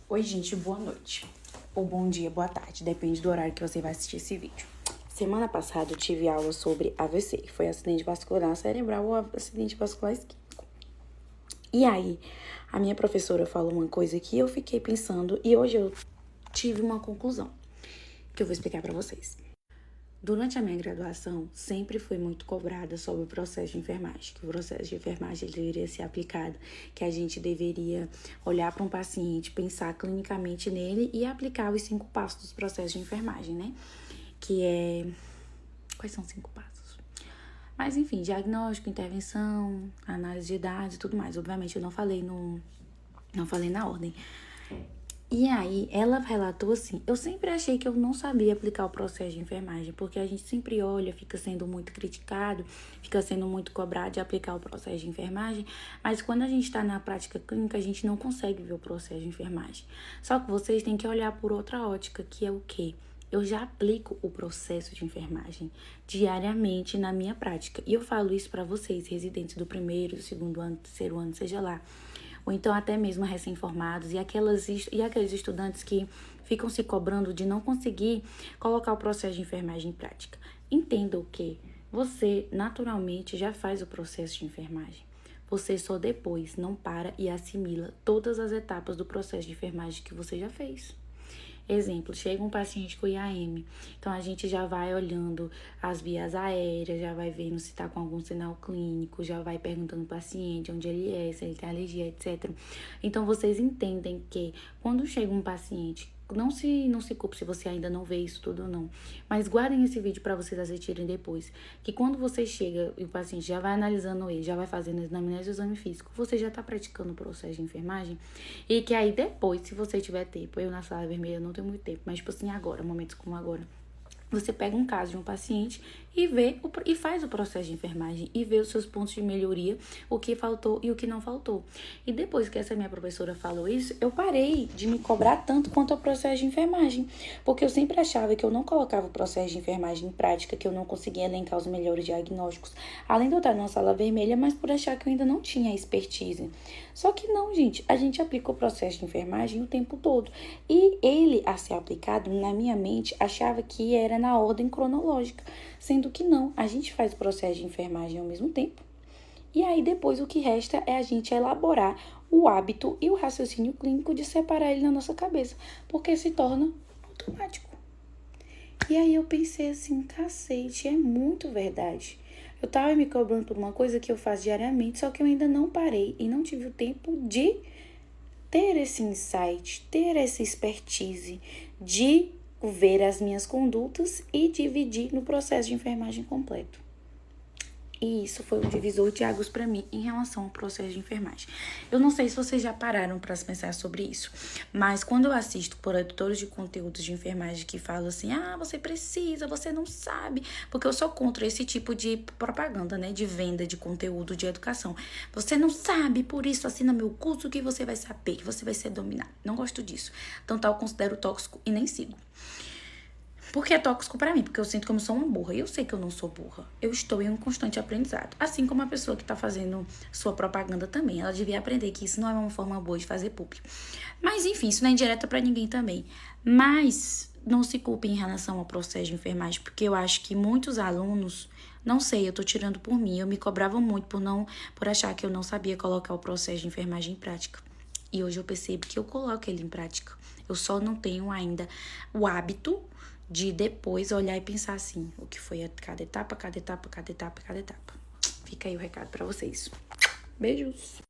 Oi, gente, boa noite. Ou bom dia, boa tarde, depende do horário que você vai assistir esse vídeo. Semana passada eu tive aula sobre AVC, que foi acidente vascular cerebral ou acidente vascular isquêmico. E aí, a minha professora falou uma coisa que eu fiquei pensando e hoje eu tive uma conclusão, que eu vou explicar pra vocês. Durante a minha graduação, sempre fui muito cobrada sobre o processo de enfermagem, que o processo de enfermagem deveria ser aplicado, que a gente deveria olhar para um paciente, pensar clinicamente nele e aplicar os 5 passos dos processos de enfermagem, né? Que é... Quais são os 5 passos? Mas, enfim, diagnóstico, intervenção, análise de dados e tudo mais. Obviamente, eu não falei na ordem. E aí, ela relatou assim, eu sempre achei que eu não sabia aplicar o processo de enfermagem, porque a gente sempre olha, fica sendo muito criticado, fica sendo muito cobrado de aplicar o processo de enfermagem, mas quando a gente está na prática clínica, a gente não consegue ver o processo de enfermagem. Só que vocês têm que olhar por outra ótica, que é o quê? Eu já aplico o processo de enfermagem diariamente na minha prática. E eu falo isso para vocês, residentes do primeiro, do segundo ano, terceiro ano, seja lá. Ou então até mesmo recém-formados e aqueles estudantes que ficam se cobrando de não conseguir colocar o processo de enfermagem em prática. Entendam que você naturalmente já faz o processo de enfermagem. Você só depois não para e assimila todas as etapas do processo de enfermagem que você já fez. Exemplo, chega um paciente com IAM, então a gente já vai olhando as vias aéreas, já vai vendo se está com algum sinal clínico, já vai perguntando ao paciente onde ele é, se ele tem alergia, etc. Então, vocês entendem que quando chega um paciente, não se culpe se você ainda não vê isso tudo ou não, mas guardem esse vídeo para vocês assistirem depois, que quando você chega e o paciente já vai analisando ele, já vai fazendo as anamnese e o exame físico, você já está praticando o processo de enfermagem, e que aí depois, se você tiver tempo, eu na sala vermelha não tenho muito tempo, mas tipo assim, agora, momentos como agora, você pega um caso de um paciente e faz o processo de enfermagem e vê os seus pontos de melhoria, o que faltou e o que não faltou. E depois que essa minha professora falou isso, eu parei de me cobrar tanto quanto ao processo de enfermagem, porque eu sempre achava que eu não colocava o processo de enfermagem em prática, que eu não conseguia elencar os melhores diagnósticos, além de eu estar numa sala vermelha, mas por achar que eu ainda não tinha expertise. Só que não, gente, a gente aplica o processo de enfermagem o tempo todo. E ele, a ser aplicado, na minha mente, achava que era na ordem cronológica, sendo que não, a gente faz o processo de enfermagem ao mesmo tempo. E aí depois o que resta é a gente elaborar o hábito e o raciocínio clínico de separar ele na nossa cabeça, porque se torna automático. E aí eu pensei assim, cacete, é muito verdade. Eu tava me cobrando por uma coisa que eu faço diariamente, só que eu ainda não parei e não tive o tempo de ter esse insight, ter essa expertise, de ver as minhas condutas e dividir no processo de enfermagem completo. E isso foi um divisor de águas para mim em relação ao processo de enfermagem. Eu não sei se vocês já pararam para pensar sobre isso, mas quando eu assisto produtores de conteúdos de enfermagem que falam assim, você precisa, você não sabe, porque eu sou contra esse tipo de propaganda, né, de venda de conteúdo de educação. Você não sabe, por isso assina meu curso que você vai saber, que você vai ser dominado. Não gosto disso. Então, eu considero tóxico e nem sigo. Por que é tóxico pra mim? Porque eu sinto que eu sou uma burra. E eu sei que eu não sou burra. Eu estou em um constante aprendizado. Assim como a pessoa que tá fazendo sua propaganda também. Ela devia aprender que isso não é uma forma boa de fazer publi. Mas, enfim, isso não é indireta pra ninguém também. Mas não se culpe em relação ao processo de enfermagem, porque eu acho que muitos alunos, não sei, eu tô tirando por mim. Eu me cobrava muito por achar que eu não sabia colocar o processo de enfermagem em prática. E hoje eu percebo que eu coloco ele em prática. Eu só não tenho ainda o hábito de depois olhar e pensar assim, o que foi a cada etapa, cada etapa, cada etapa, cada etapa. Fica aí o recado pra vocês. Beijos!